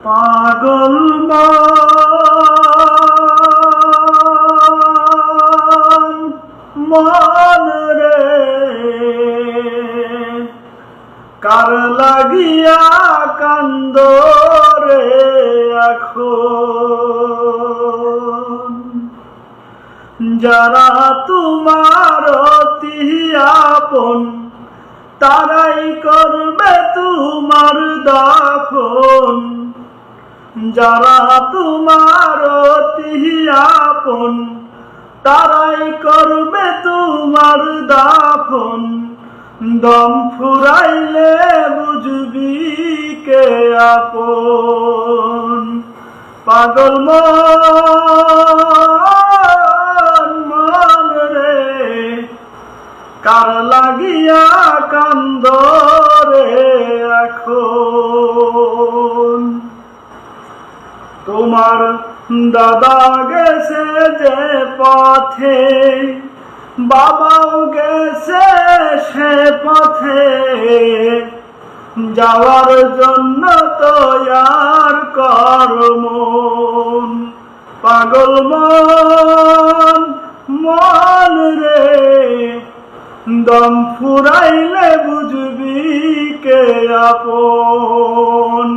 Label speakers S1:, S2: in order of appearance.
S1: পাগল মন রে কার লাগিয়া কান্দ রে এখন যারা তোমার অতি আপন তারাই করবে তোমার দাফন যারা তোমার অতি আপন তারাই করবে তোমার দাফন দম ফুরাইলে বুঝবি কে আপন পাগল মন রে কার লাগিয়া কান্দ রে এখন তোমার দাদা গেছে যে পথে বাবাও গেছে সে পথে যাওয়ার জন্য তৈয়ার কর মন পাগল মন রে দম ফুরাইলে বুঝবি কে আপন।